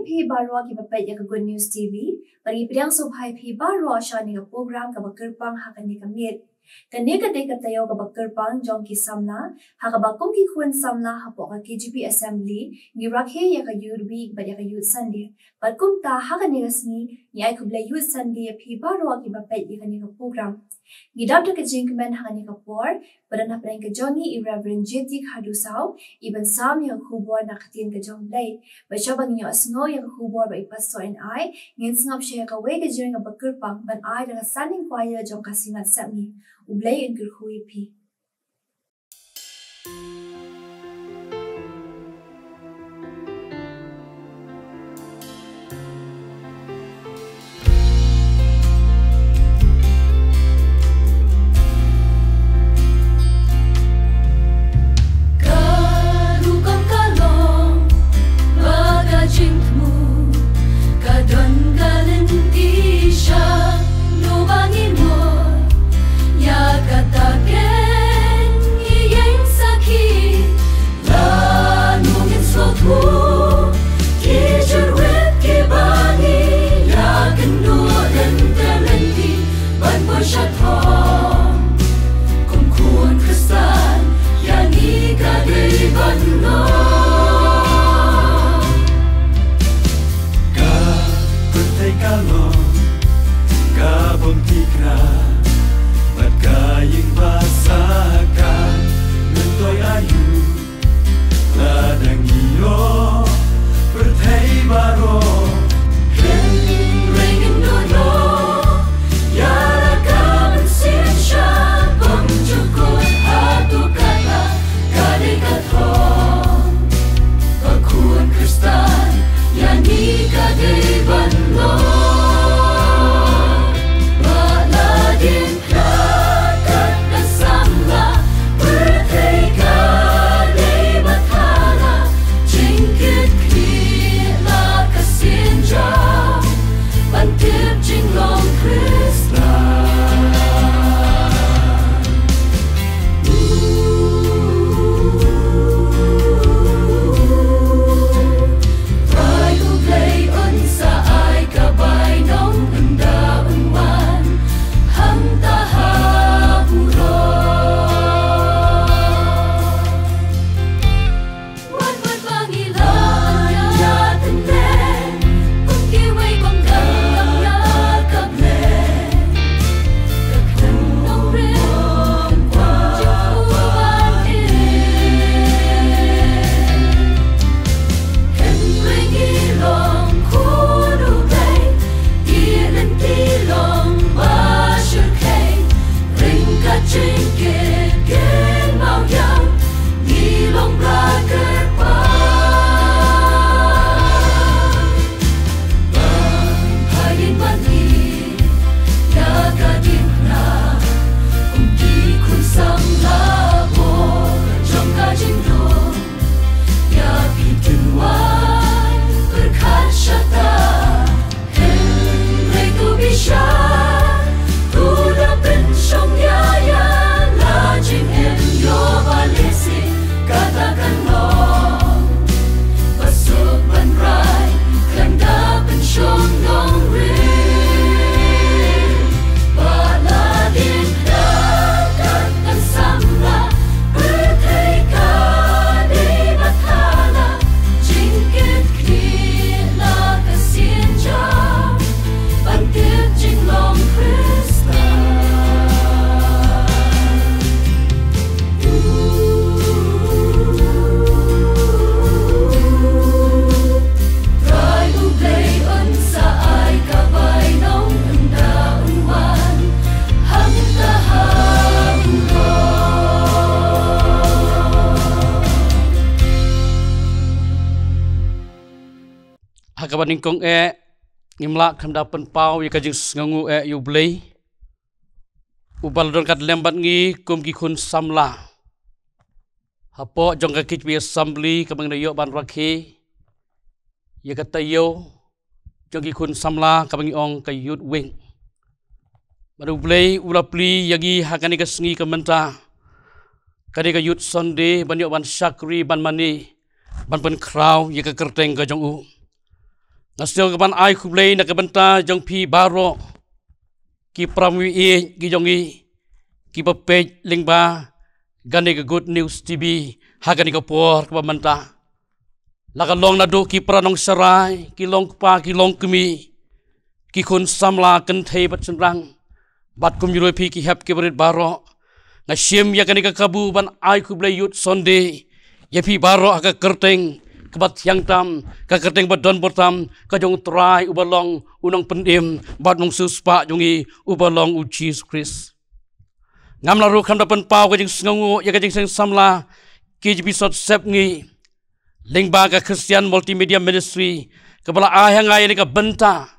P Barwa ki bapai ya Good News TV, bagi priang subhai P Barwa shani ka program ka bakirpang hakani kamit. Kani ka te katayo ka bakirpang jong ki samla, hakabakong ki kun samla hapo ka KGP Assembly, ni rakhe ya ka Youth Week ba ya ka Youth Sunday. Batkum ta hakani kasni, ni ay kubla Youth Sunday P Barwa ki bapai ya kani ka program. Gidap ka jingkman hakani ka por, badan haprang ka jongi Reverend J.T. Khadusao, iban sam yang kubor na katin ka jong lay. Baca bang nyo asno yang kubor ba ipasto and I, ngin sngap siya ka way ka jeng ka bakirpang ban I na saning kwaya jong kasingat sami, ublay ang kirhui pi. Kabaning kong ngimlak kandapan pau ya kajing ngangu yublay ubal don kat lembat ngi kum ki kun samla hapo jong ka KGP Assembly kabang nayo ban rakhe ya katayo jong ki kun samla kabang ong ka Youth Wing baru blay ulapli yagi hakani ka sngi kamenta kadi ka Youth Sunday banyo ban Shakri ban mani ban pen kraw ya ka kerteng ka jong u Ngasih kapan ai kublay nak kebenta jong pi baro ki pramwi ki jongi ki papej lingba gani ke Good News TV hagani ke por ke pamanta laka long nadu ki pranong sarai ki long pa ki long kemi ki kun samla kan thei bat senrang bat kum yuroi pi ki hap ki berit baro ngasim ya gani ke kabu ban ai kublay yut sonde ya pi baro aga kerteng kebat yang tam ka kerteng badon botam ka jong trai ubalong unang pendim bat nong suspa jongi ubalong u Jesus Christ ngam la ru kham da pen pau ka jing sngongu ya ka jing samla ki episode sep ngi lingba ka Christian Multimedia Ministry kepala ayang ay ni ka benta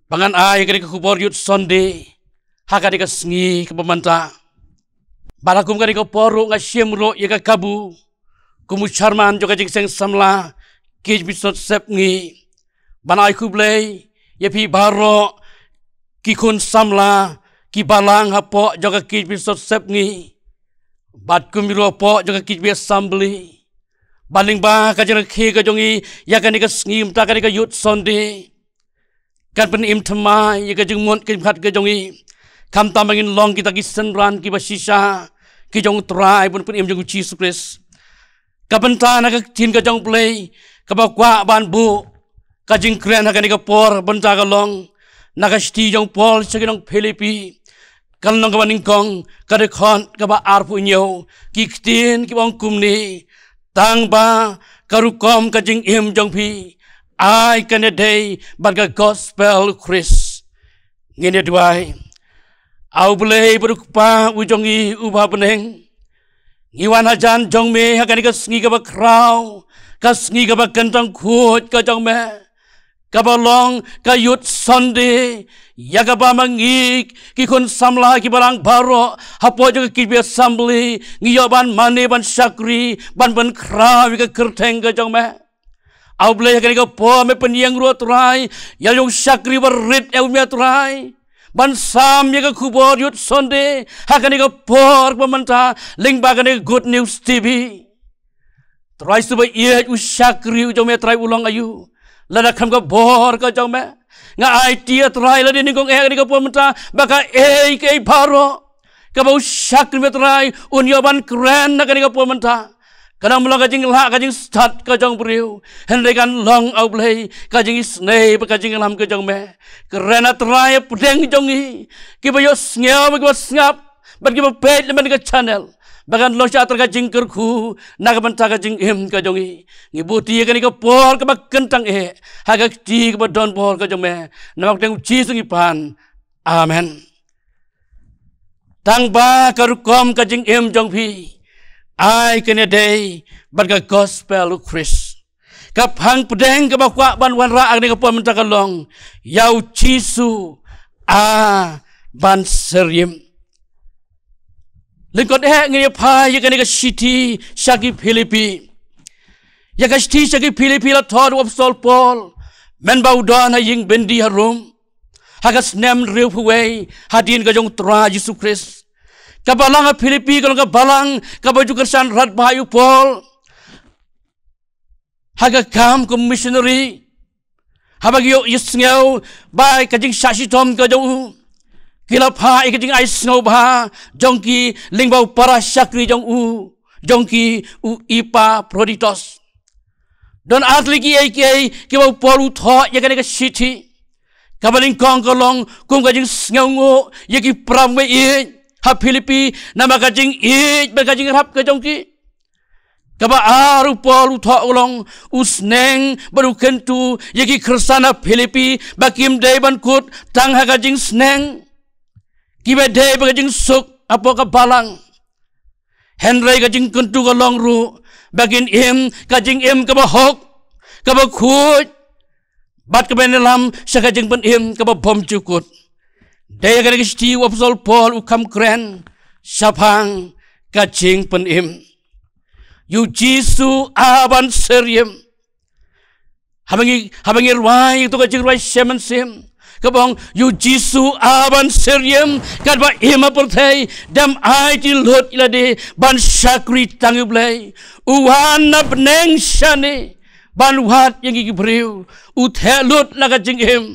pangan ay ka ka kubor yut sonde haka ni ka sngi ka pamanta balakum ka ni ka poru nga siemro ya ka kabu kumu charman joka jing samla ki episode sep ngi banai kublay ya pi baro ki kun samla ki balang hapo joka ki episode sep ngi bat kumiro po joka ki bi assembly baling ba ka jeng khi ka jongi ya ka ni ka sngi mta ka ni ka yut sonde kan pen im thamai ya ka jeng mon ki khat ka jongi kam tamangin long kita ki senran ki basisa ki jong trai pun im jong Jesus Christ kabenta na ka tin ka jong play kabakwa ban bu ka jing kren ha ka ni ka por benta ka long na ka sti jong pol sa kinong Philippi kan nong ka baning kong ka de khon ka ba ar pu nyo ki tin ki bong kum ni tang ba karukom ka jing im jong pi ai kan day but ka gospel Chris ngene duai au play buruk pa u jong i u ba peneng Iwan hajan jong me hakani ka sngi ka ba kraw ka sngi ka ba kentang khut ka jong me ka ba long ka yut sonde ya ka ba mangik ki kun samla ki barang baro hapo jo ki bi assembly ngiyo ban mane ban sakri ban kraw ka kerteng ka jong me au ble hakani ka po me penyang ro trai ya jong sakri berit eu me trai ban sam ya ka kubor yut sonde hakani ka por pamanta lingba kani Good News TV try suba ye usakri jome try ulong ayu lada kham ka bor ka jome nga idea try la ni kong ni ka pamanta baka ke baro ka ba usakri me try unyo ban kren na kani ka pamanta kadang mula kajing la kajing start kajong beriu henry kan long au play kajing snei kajing lam kajong me kerana try pedeng jongi ki bayo sngew ki snap ban ki page lemen ka channel bagan lo cha ter kajing kerku na ka banta kajing im kajongi ngibuti ka ni ka por ka kentang ha ka ti ka don por kajong me namak teng chi sungi pan amen tang ba karukom kajing im jong pi ai kene day but ka gospel Chris kap hang pedeng ka bakwa ban wan ra ni ka pon menta kalong yau chisu a ban serim lingkot ngi pa ya kene ka city shaki Philippi ya ka city shaki Philippi la thod of Saul Paul men bau don ha ying bendi harum ha ka snem riu huwei hadin ka jong tra Jesus Christ kabalang Philippi kalau kabalang kabaju kersan rat bahayu Paul haga kam missionary habagi yo yisngau bai kajing sashi tom ka jong kila pha ikajing ai sngau ba jongki lingbau para sakri jong u jongki u ipa proditos don atli ki ai ki bau Paul tho ya ka city kabaling kong kolong kum kajing sngau ngo yaki pram me ha Philippi nama kajing kajing rap ka jongki kaba aru Paul tho ulong usneng baru kentu yaki kersana Philippi bakim day ban kut tang ha kajing sneng kibe day kajing suk apo ka balang henry kajing kentu ka long ru bagin im kajing im kaba hok kaba khut bat ka benelam sa kajing pen im kaba bom cukut daya kena kisti wapsol Paul ukam kren sapang kacing penim yu Jisu aban seriem habangi ruai itu kacing ruai semen sim kabong yu Jisu aban seriem kadba ima pertai dam ai ti lot ilade ban sakri tangublai uwana beneng shane ban wat yang gigi beriu ut he lut la ka jing im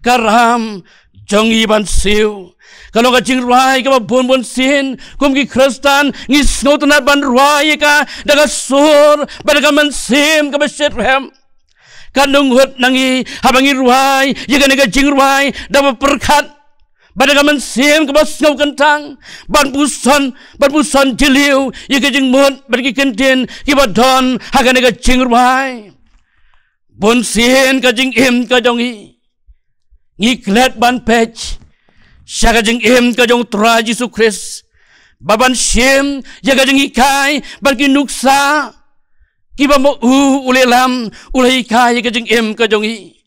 karam jong i ban siu kalau ka jing rai ka bon sin kum ki Kristen ni snot na ban rai ka daga sur badaga man sim ka beset ram kanung hut nangi habangi rai ye ka jing rai da perkat badaga man sim ka bas ngau kentang ban puson jiliu ye ka jing mut bagi kentin ki badon ha ka jing rai bon sin ka jing im ka jong i ngi klet ban pech Syaga jeng im ka jong tra Yesus Christ baban shem jaga jeng ikai bagi nuksa kiba mo ulelam ulai kai ka jeng im ka jong i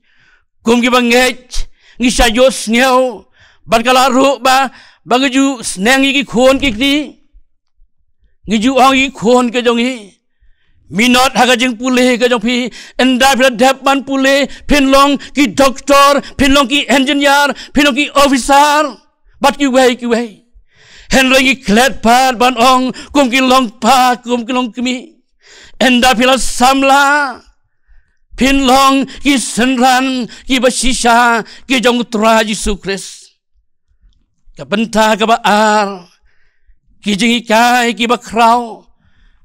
kum kiba ngech ngi sayos nyau ban kala ru ba bangju sneng ki khon ki ni ngi ju ong ki khon ka jong i minot haga jeng pule ka jong pi enda pila dap ban pule pinlong ki doktor pinlong ki engineer pinlong ki officer bat ki wei henry ki klet par ban ong kum ki long pa kum ki long kimi enda pila samla pinlong ki senran ki basisha ki jong tra Yesus Christ ka benta ka ba ar ki jeng ikai ki ba krau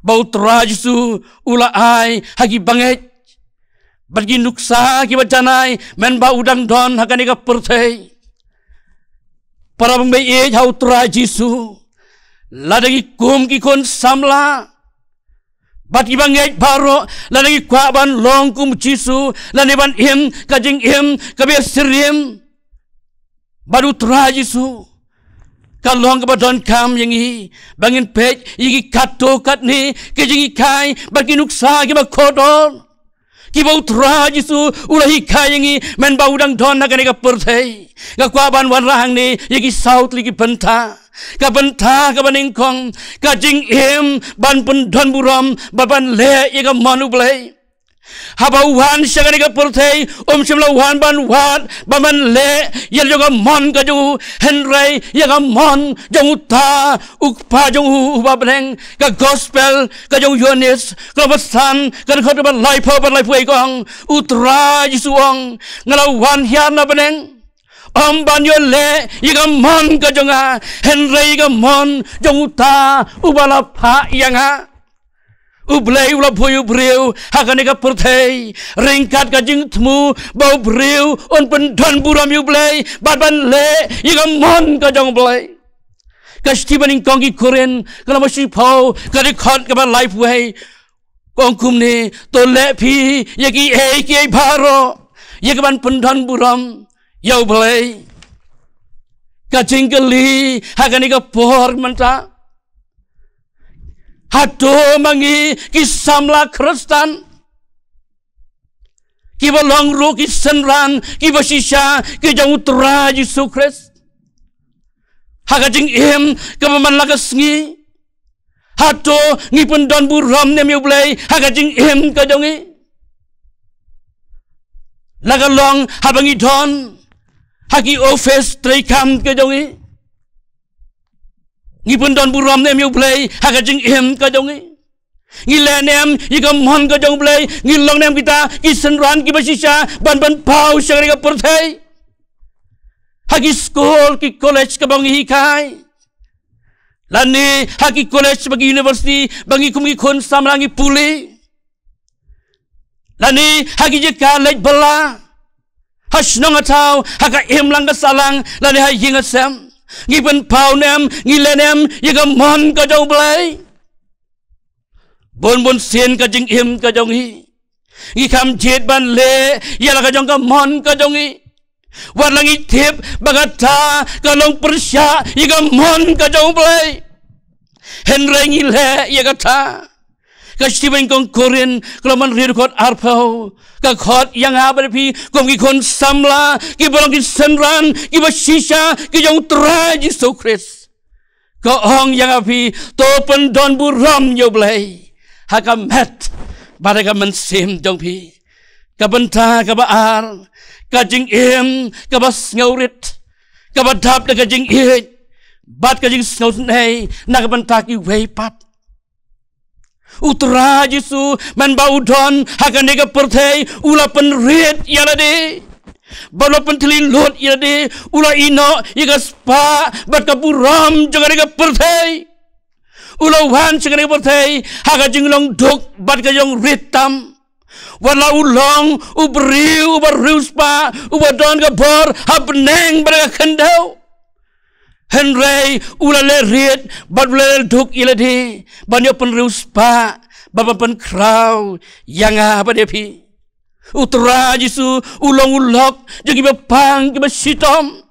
bau tra Yesus ula ai hagi banget bagi nuksa ki bajanai men ba udang don hakani ka perthei para bangbai e hau tra Yesus ladagi kum ki kon samla bagi banget baro ladagi kwa ban long kum Yesus lani ban im kajing im kabir sirim baru tra Yesus kalong kabadon kam yang i bangin pej igi kato kat ni kejingi kai bagi nuksa ki ba kodon ki ba utra Yesu ulahi kai yang i men ba udang don nakane ka perthei ka kwa ban wan rang ni igi saut ligi benta ka baning kong ka jing im ban pun don buram baban le iga manu blai haba wan syagani ka perthei simla wan ban wat baman le yel joga mon ka ju henry yaga mon jong ta ukpa jong bableng ka gospel ka jong yonis ka basan ka khot ba lai pho ba lai phuai kong utra Yesuong ngala wan hian na beneng ban yo le yaga mon ka jonga henry yaga mon jong ta ubala pha yanga ublay ula boyu breu hakane ka perthei ringkat ka jing thmu bau breu on pendon buram ublay ban le yiga mon ka jong blay ka stibaning kong ki koren kala masi phau ka ri khot ka ba life way kong kum ni to le phi yagi e ki bharo yiga ban pendon buram yau blay ka jingli hakane ka por manta Hado mangi ki samla Kristen ki balong ru ki senran ki basisha ki jang utra Yesus Christ haga jing im ka man lagas ngi hado ngi pendon buram ne mi blai haga jing im ka jongi laga long habangi don hagi office trekam ka jongi ngi pendon buram ne mi blai haga jing im ka jongi ngi lenem yiga mon ka jong blai ngi long nem kita ki senran ki basisha ban pau syari ka perthei hagi school ki college ka bangi hikai lani hagi college bagi university bangi kumgi kon samlangi puli lani hagi je college bala hasnong atau haga im lang ka salang lani ha yinga sem ngi ban pau nem ngi lenem yiga mon ka jong blai bon sen ka jing im ka jong hi ngi kam jet ban le yala ka jong ka mon ka jong hi war langi tip bagata ka long persya yiga mon ka jong blai hen rengi le yiga ta ka stiben kong korin klaman rir khot arpau ka khot yang abar phi kom ki kon samla ki bolong ki senran ki basisha ki jong tra Yesus Christ ka ong yang api to pen don buram yo blai hakamet baraka mensim jong pi ka benta ka baar ka jing im ka bas ngaurit ka badap ka jing i bat ka jing snow nei na ka benta ki wei pat Utra Yesu man baudon hakan dega perthai ula penrit yalade. Bala pentilin lot yalade ula ino yaga spa bat kapuram jaga dega perthai. Ula wan jaga dega perthai haga jinglong duk bat kayong ritam. Wala ulong ubriu ubariu spa ubadon kabor habneng baraga kendau. Henry ula le riet bat le duk ilade banyo penriu spa baba pen kraw yanga badepi. Utra Yesu ulong ulok jagi bapang ki basitom.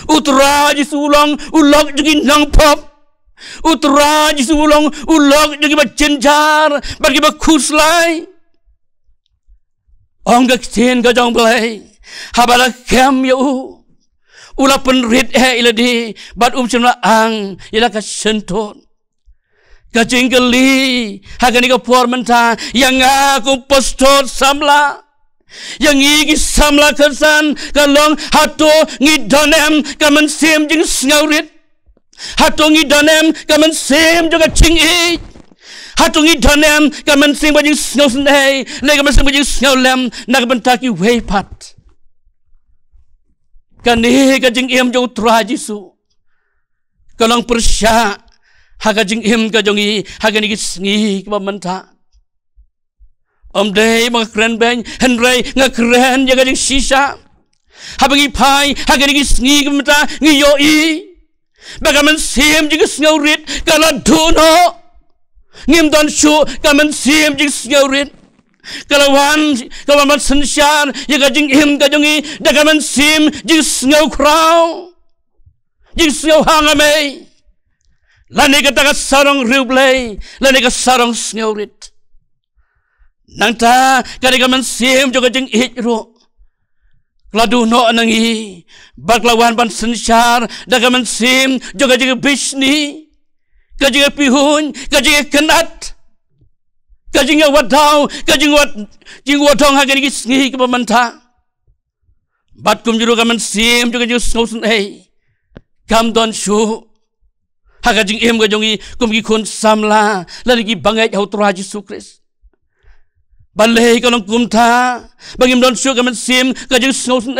Utra Yesu ulong ulok jagi nang pop. Utra Yesu ulong ulok jagi bacenjar bagi bakuslai. Ong gaktin ka jong blai habala kem yo. Ula penrit iladi bat cemla ang ila ka senton. Ka jinggali hagani ka pormenta yang aku postot samla. Yang igi samla kersan kalong hato ngidonem ka mensim jing ngaurit. Hato ngidonem ka mensim juga cingi. Hato ngidonem ka mensim jing ngau sendai le ka mensim jing ngaulem nak bentaki weipat. Kani kajing im jong Utra Yesu kalong persya hagajing im kajongi hagani kisngi kemanta om day mga kren beng henry nga kren jaga jing sisa habagi pai hagani kisngi kemanta ngiyoi bagaman sim jing ngaurit kala duno ngim don shu kaman sim jing ngaurit Kalawan sensyar Yaga jing him kajongi Dagaman sim jing ngau kraw Jing ngau hangamay Lani kata ka sarong riublay Lani ka sarong ngaurit Nangta kadagaman sim Joga jing hitro Kladu no nangi Baklawan pan sensyar Dagaman sim Joga jing bisni Kajing pihun Kajing kenat Kajing wadau, kajing wadong hagani kisngi ke pemanta. Bat kum juru kaman sim juga juru snowsun kam don shu. Hagajing im kajongi kum kun samla lagi bangai jauh Utra Yesu Kristus. Balai kalong kumta bangim don shu kaman sim kajing snowsun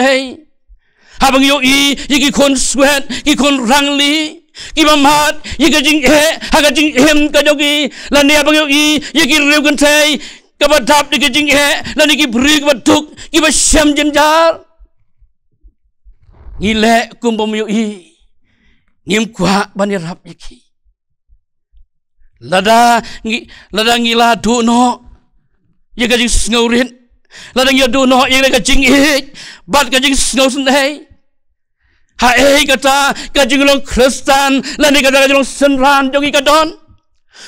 Habang yoi yiki kun sweat, kun rangli. Kimamat yikajing hagajing hem kajogi lani abang yogi yiki riu kentai kabadap yikajing lani ki beri kabaduk kiba syam jenjar ngile kumpam yogi ngim kwa banirap yiki lada ngila duno yikajing ngaurin lada ngila duno yikajing bat kajing ngausun Hai kata kajing long Kristen lani kata kajing long senran jongi kadon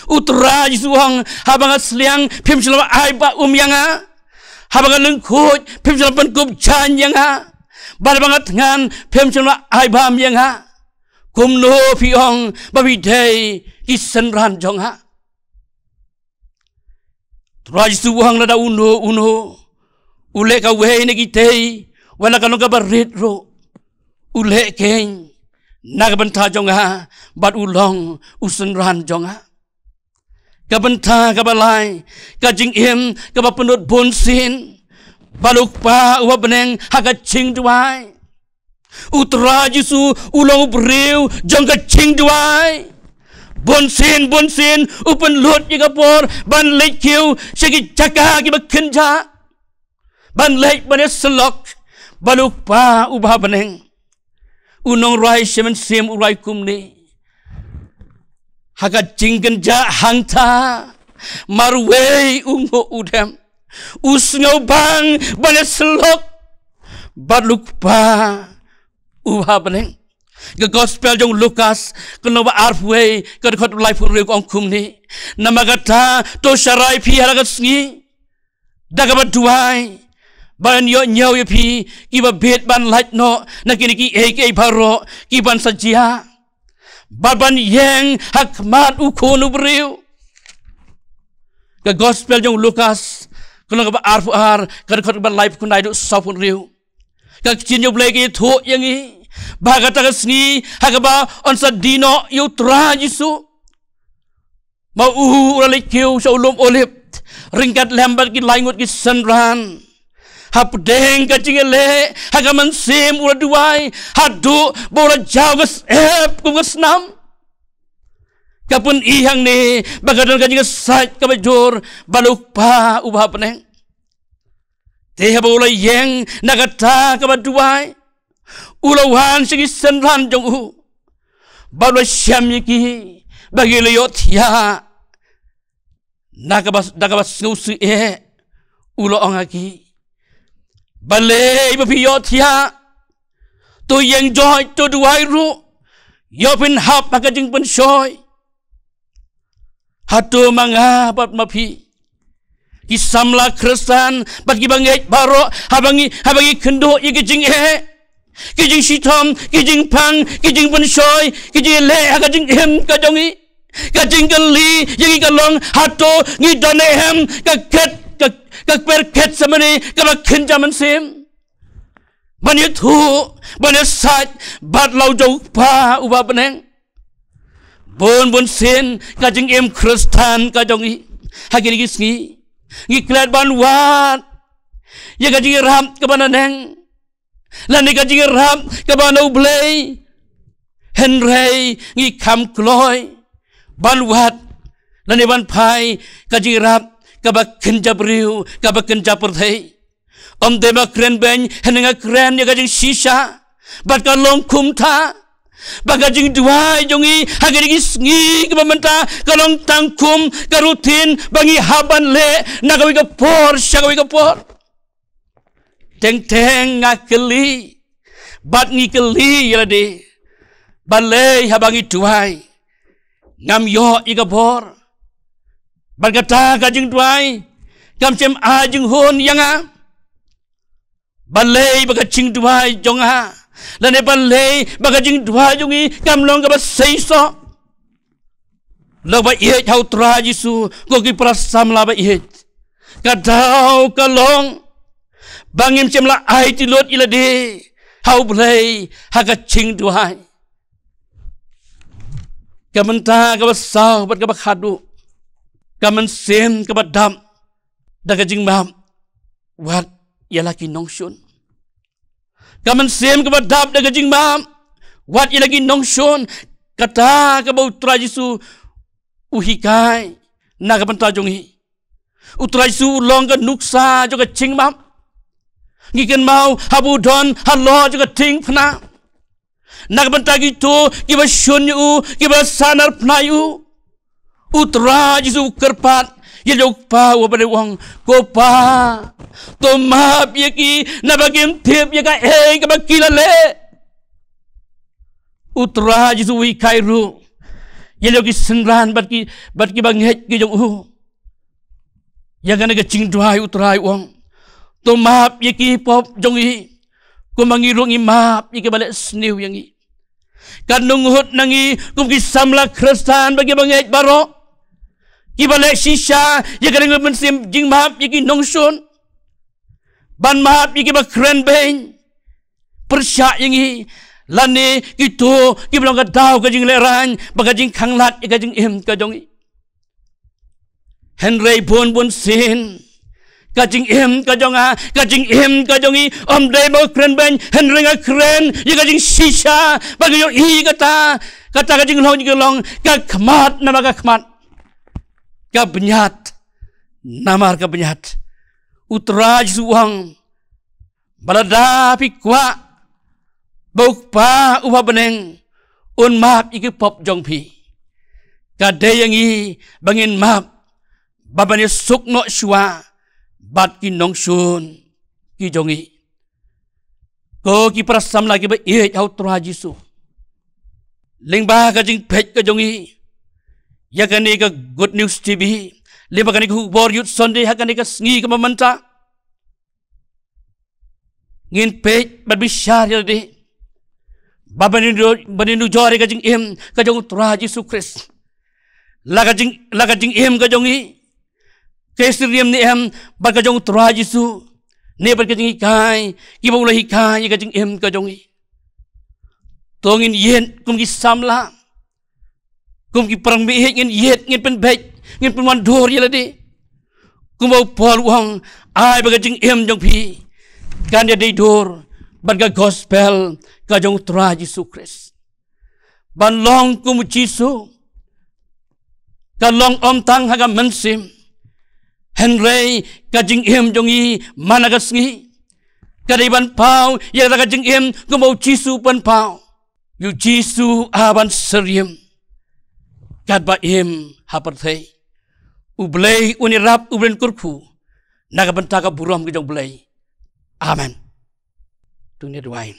Utra Yesu hang habang asliang pim selama aiba yanga habang lengkut pim selama penkup jan yanga bal banget ngan pim selama aiba yanga kumno piong babi day ki senran jonga Utra Yesu hang lada uno ule ka we ne kitei wala kanong ka barit ro Ule keng nagabanta jonga bat ulong usenran jonga kabanta kabalai kajing im kabapenut bonsin baluk pa uwa beneng hagacing duai Utra Yesu ulong beriu jonga cing duai bonsin upen lut yigapor ban lekiu segi jaka kibakenja ban lek banes selok baluk pa ubah beneng Unong rai semen sim urai kumni Hagat jinggen ja hangta Marwei ungo udem Usngau bang banes selok Badluk pa Uha beneng The gospel jong Lukas Kenapa arfwei Kedekot life urek ong kumni Namagata To syarai pi haragat sengi Dagabat duai Ban yo nyaw pi kiba bet ban light no nakini ki ek baro ki ban sajia baban yang hakmat ukonu breu the gospel jong Lukas kono ka arfu ar ka khot ban life kunai do sopun riu ka chin yo bleki tho yangi bagata ka sni hakaba on sa dino Utra Yesu mau ulai kiu saulum olip ringkat lembat ki laingut ki senran hap deng kacing ele hagaman sim ula duai hadu bola jawas kungas nam kapun ihang ni bagadan kacing sait kabajur baluk pa ubah peneng teh bola yang nagata kabaduai ulawan segi senran jong u balu syam ki bagi leyot ya nakabas ngusi ulo angaki balai bapiyot ya tu yang joy tu duai ru yo pin hap makajing pun soy hatu mangabat mapi kisamla Kristen bagi bangai baro habangi kendo ikijing kijing sitom kijing pang kijing pun soy kijing le hakajing kajongi kajing kali yang ikalong hatu ngidone kaket perket samani kabakin zaman sim banyak tu banyak sat bat lau jauh pa ubah peneng bon sin kajing Kristen kajongi hagi gisngi ngiklat banwat ya kajing ram kabananeng lani kajing ram kabana ublay Henry ngikam kloy banwat lani ban pai kajing rap kabakin jabriu kabakin japerthai dema kren ben henenga kren ya kajing sisa bat kalong kumta bagajing duai jongi hagiri gisngi kebamenta kalong tangkum karutin bangi haban le nagawi kapor syagawi kapor teng ngakeli bat ngikeli yade balai habangi duai ngam yo igabor bagata kajing duai kam cem ajing hon yanga balai bagacing duai jonga lane balai bagajing duai jongi kam long ka seiso loba ye hau tra jisu gogi prasam la ba ye kadau kalong bangim cem la ai ti lot ilade hau balai hagacing duai kamenta kabasau bat kabakadu kamen sem kabadam dagajing mam wat yalaki nongshun kamen sem kabadam dagajing mam wat yalaki nongshun kata kabau trajisu uhikai nagapenta jongi utrajisu long ka nuksa joka ching mam ngiken mau habu don hallo joka ting phna nagapenta gitu kiba shunyu kiba sanar pnayu utra jisu kerpat ya jok pa wabade wang ko pa to map yaki nabagim tip ya ka kabakila le utra jisu wi kairu ya logi senran bat ki banghet ki jong u ya gana ga ching duai utra wang to map yaki pop jongi ko mangirong imap yaki balik sniu yangi kanunghut nangi kum ki samla Kristen bagi bangait baro kibalik sisa ya kadang mensim jing map yaki nongsun ban map yaki bakren beng persyak yangi lani gitu kiblong kadau kajing lerang bagajing khanglat kajing kajongi Henry bon sin kajing kajonga kajing kajongi dai mau kren ben Henry nga kren ya kajing sisa bagi yo i kata kajing long ka khmat nama ka khmat ka benyat namar ka benyat utraj suang balada pikwa bau pa uba beneng un map iki pop jong pi ka deyangi bangin map babane sukno shwa bat ki nongsun ki jongi ko ki prasam lagi ba ye hau traji su lingba ka jing phet ka jongi ya kani ka Good News TV liba kani ku bor yut Sunday ha kani ka sngi ka mamanta ngin phet bat bishar ya de babani jore ka jing ka jong traji su Christ laga jing ka jongi kesiriam ni baga jong tra jisu ne bar kajing kai ki bau lahi kai kajing ka jongi tongin yen kum ki samla kum ki perang mi ngin yet ngin pen baik ngin pen wan dor ya ladi kum au pol wang ai baga jing jong pi kan ya dei dor baga gospel ka jong tra Yesus Kristus ban long kum Yesus ka long om tang haga mensim Henry ka jing jong i managas ngi ka dei ban pau ya ka jing kum au Yesus pan pau yu Yesus aban seriem kat ba haperthei ublei unirap ublen kurku naga bentaka buram ki jong blei amen dunia duain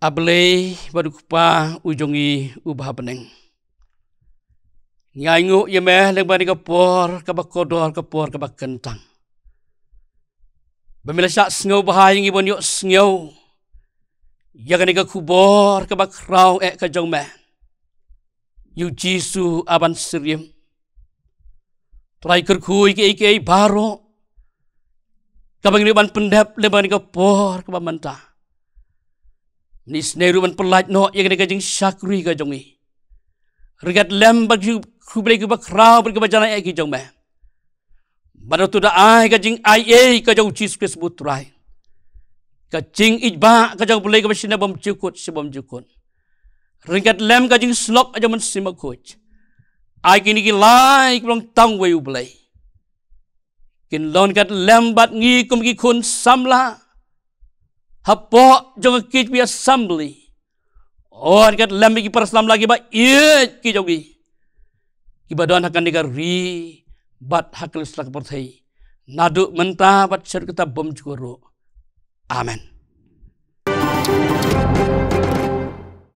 ablei badukupa ujongi ubah beneng nyangu yemeh lembani kapor kabakodor kapor kabakentang bemila sak sngau bahai ngibon yok sngau yakani ka kubor kabakrau ka jong meh yu Yesus aban seriem trai kerkui ke baro kabang ni ban pendap leban ka por ka manta ni sneru ban pelat no yakani ka jing sakri ka jongi rigat lem bag kublei ka bakrau ber ka bajana ki jong me bado tu da ai ka jing ai ka jong Yesus Kristus butrai ka jing ijba ka jong boleh ka basina bom cukut sebom jukut ringkat lem ka jing slok aja men simak coach ai kini ki lai klong tang we ublei kin lon kat lem bat ngi kum ki kun samla hapo jong ki bi assembly on kat lem ki perslam lagi ba ye ki jogi ki badon hakan diga ri bat hakil slak perthei nadu menta bat ser kita bom jukuro amen